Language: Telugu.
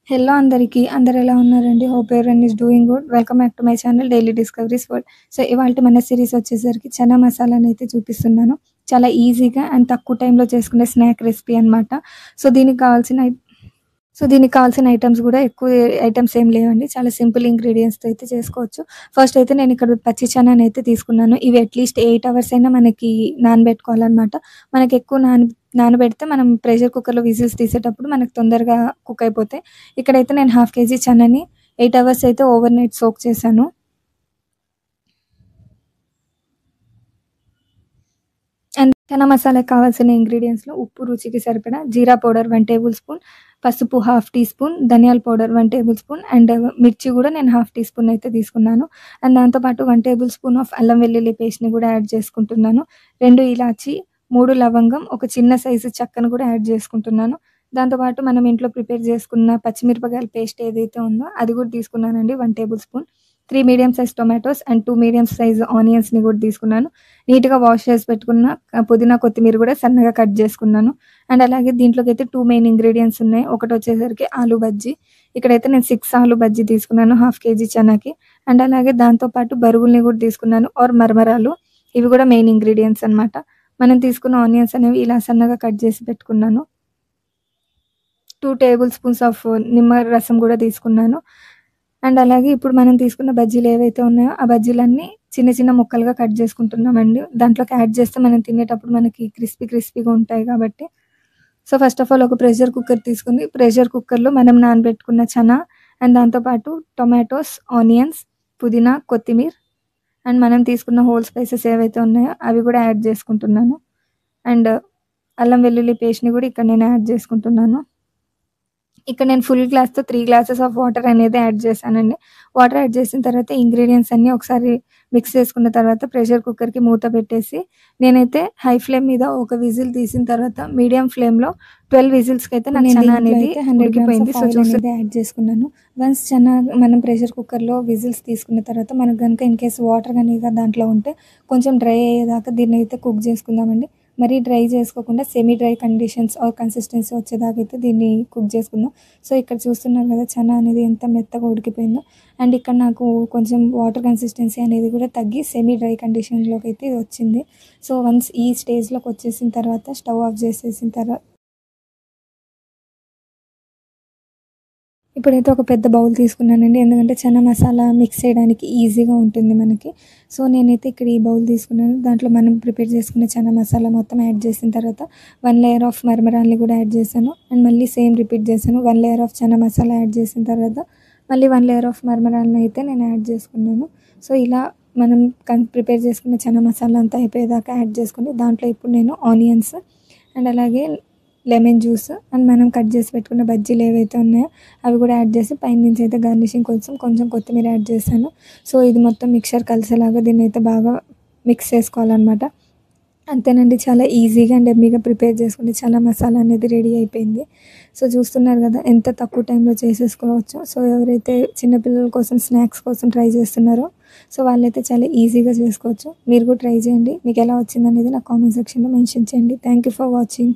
హలో అందరికీ. అందరెలా ఉన్నారండి? Hope everyone is doing good. Welcome back to my channel daily discoveries world. So, ఇవాల్టి మన సీరీస్ వచ్చేసరికి చనా మసాలానైతే చూపిస్తున్నాను. చాలా ఈజీగా అండ్ తక్కువ టైంలో చేసుకునే స్నాక్ రెసిపీ అనమాట. సో, దీనికి కావాల్సిన ఐటెమ్స్ గూడా ఎక్కువ ఐటెమ్స్ ఏం లేవండి. చాలా సింపుల్ ఇంగ్రీడియెంట్స్‌తో అయితే చేసుకోవచ్చు. ఫస్ట్ అయితే నేనిక్కడ పచ్చి చనానైతే తీసుకున్నాను. ఇవి అట్‌లీస్ట్ 8 అవర్స్ అయినా మనకి నానబెట్టుకోవాలనమాట. మనకెక్కువ నానబెడితే మనం ప్రెషర్ కుక్కర్‌లో విజిల్స్ తీసేటప్పుడు మనకు తొందరగా కుక్ అయిపోతాయి. ఇక్కడైతే నేను హాఫ్ కేజీ చనాని 8 అవర్స్ అయితే ఓవర్ నైట్ సోక్ చేశాను. అండ్ చనా మసాలాకి కావాల్సిన ఇంగ్రీడియెంట్స్‌లో ఉప్పు రుచికి సరిపడా, జీరా పౌడర్ 1 టేబుల్ స్పూన్, పసుపు హాఫ్ టీ స్పూన్, ధనియాల పౌడర్ 1 టేబుల్ స్పూన్ అండ్ మిర్చి గూడా నేను హాఫ్ టీ స్పూన్ అయితే తీసుకున్నాను. అండ్ దాంతో పాటు 1 టేబుల్ స్పూన్ ఆఫ్ అల్లం వెల్లుల్లి పేస్ట్‌ని గూడా యాడ్ చేసుకుంటున్నాను. 2 ఇలాచి, 3 లవంగం, ఒక చిన్న సైజు చెక్కను కూడా యాడ్ చేసుకుంటున్నాను. దాంతో పాటు మనం ఇంట్లో ప్రిపేర్ చేసుకున్న పచ్చిమిరపకాయల పేస్ట్ ఏదైతే ఉందో అది కూడా తీసుకున్నానండి 1 table spoon. 3 medium size tomatoes and 2 medium size ఆనియన్స్‌ని కూడా తీసుకున్నాను. నీట్‌గా వాష్ చేసి పెట్టుకున్న పుదీనా, కొత్తిమీర కూడా సన్నగా కట్ చేసుకున్నాను. అండ్ అలాగే దీంట్లోకైతే 2 మెయిన్ ఇంగ్రీడియెంట్స్ ఉన్నాయి. ఒకటొచ్చేసరికి ఆలూ బజ్జీ. ఇక్కడైతే నేను 6 ఆలూ బజ్జీ తీసుకున్నాను హాఫ్ కేజీ చనాకి. అండ్ అలాగే దాంతో పాటు బరుగుల్ని కూడా తీసుకున్నాను ఆర్ మరమరాలు. ఇవి కూడా మెయిన్ ఇంగ్రీడియెంట్స్ అనమాట. మనం తీసుకున్న ఆనియన్స్ అనేవి ఇలా సన్నగా కట్ చేసి పెట్టుకున్నాను. 2 టేబుల్ స్పూన్స్ ఆఫ్ నిమ్మ రసం కూడా తీసుకున్నాను. అండ్ అలాగే ఇప్పుడు మనం తీసుకున్న బజ్జీలు ఏవైతే ఉన్నాయో ఆ బజ్జీలన్నీ చిన్న చిన్న ముక్కలుగా కట్ చేసుకుంటున్నామండి. దాంట్లోకి యాడ్ చేస్తే మనం తినేటప్పుడు మనకి క్రిస్పీగా ఉంటాయి కాబట్టి. సో, ఫస్ట్ ఆఫ్ ఆల్ ఒక ప్రెషర్ కుక్కర్ తీసుకొని ప్రెషర్ కుక్కర్‌లో మనం నానబెట్టుకున్న చనా అండ్ దాంతో పాటు టొమాటోస్, ఆనియన్స్, పుదీనా, కొత్తిమీర అండ్ మనం తీసుకున్న హోల్ స్పైసెస్ ఏవైతే ఉన్నాయో అవి కూడా యాడ్ చేసుకుంటున్నాను. అండ్ అల్లం వెల్లుల్లి పేస్ట్‌ని కూడా ఇక్కడ నేను యాడ్ చేసుకుంటున్నాను. ఇక్కడ నేను ఫుల్ గ్లాస్‌తో 3 గ్లాసెస్ ఆఫ్ వాటర్ అనేది యాడ్ చేశానండి. వాటర్ యాడ్ చేసిన తర్వాత ఇంగ్రీడియెంట్స్ అన్నీ ఒకసారి మిక్స్ చేసుకున్న తర్వాత ప్రెషర్ కుక్కర్‌కి మూత పెట్టేసి నేనైతే హై ఫ్లేమ్ మీద ఒక విజిల్ తీసిన తర్వాత మీడియం ఫ్లేమ్‌లో 12 విజిల్స్‌కైతే నాకు చనా అనేది ఉడికిపోయింది. సో, అనేది యాడ్ చేసుకున్నాను. వన్స్ చనా మనం ప్రెషర్ కుక్కర్‌లో విజిల్స్ తీసుకున్న తర్వాత మనకు గనుక ఇన్‌కేస్ వాటర్ గనుక దాంట్లో ఉంటే కొంచెం డ్రై అయ్యేదాకా దీన్నైతే కుక్ చేసుకుందామండి. మరీ డ్రై చేసుకోకుండా semi dry conditions or consistency వచ్చేదాకా అయితే దీన్ని కుక్ చేసుకుందాం. సో, ఇక్కడ చూస్తున్నారు కదా చనా అనేది ఎంత మెత్తగా ఉడికిపోయిందో. అండ్ ఇక్కడ నాకు కొంచెం వాటర్ కన్సిస్టెన్సీ అనేది కూడా తగ్గి సెమీ డ్రై కండిషన్‌లోకి అయితే వచ్చింది. సో, వన్స్ ఈ స్టేజ్‌లోకి వచ్చేసిన తర్వాత స్టవ్ ఆఫ్ చేసేసిన ఇప్పుడైతే ఒక పెద్ద బౌల్ తీసుకున్నానండి. ఎందుకంటే చనా మసాలా మిక్స్ చేయడానికి ఈజీగా ఉంటుంది మనకి. సో, నేనైతే ఇక్కడ ఈ బౌల్ తీసుకున్నాను. దాంట్లో మనం ప్రిపేర్ చేసుకున్న చనా మసాలా మొత్తం యాడ్ చేసిన తర్వాత 1 లేయర్ ఆఫ్ మరమరాల్ని కూడా యాడ్ చేశాను. అండ్ మళ్ళీ సేమ్ రిపీట్ చేశాను. 1 layer of chana masala add చేసిన తర్వాత మళ్ళీ 1 లేయర్ ఆఫ్ మరమరాల్ని అయితే నేను యాడ్ చేసుకున్నాను. సో, ఇలా మనం ప్రిపేర్ చేసుకున్న చనా మసాలా అంతా అయిపోయేదాకా యాడ్ చేసుకొని దాంట్లో ఇప్పుడు నేను ఆనియన్స్ అండ్ అలాగే లెమన్ జ్యూస్ అండ్ మనం కట్ చేసి పెట్టుకున్న బజ్జీలు ఏవైతే ఉన్నాయో అవి కూడా యాడ్ చేసి పైనుంచి అయితే గార్నిషింగ్ కొంచెం కొత్తిమీర యాడ్ చేశాను. సో, ఇది మొత్తం మిక్చర్ కలిసేలాగా దీన్నైతే బాగా మిక్స్ చేసుకోవాలనమాట. అంతేనండి. చాలా ఈజీగా అండ్ యమ్మీగా ప్రిపేర్ చేసుకుని చనా మసాలా అనేది రెడీ అయిపోయింది. సో, చూస్తున్నారు కదా ఎంత తక్కువ టైంలో చేసేసుకోవచ్చో. సో, ఎవరైతే చిన్న పిల్లల కోసం స్నాక్స్ కోసం ట్రై చేస్తున్నారో సో, వాళ్ళైతే చాలా ఈజీగా చేసుకోవచ్చు. మీరు కూడా ట్రై చేయండి. మీకు ఎలా వచ్చిందనేది నాకు కామెంట్ సెక్షన్‌లో మెన్షన్ చేయండి. Thank you for watching.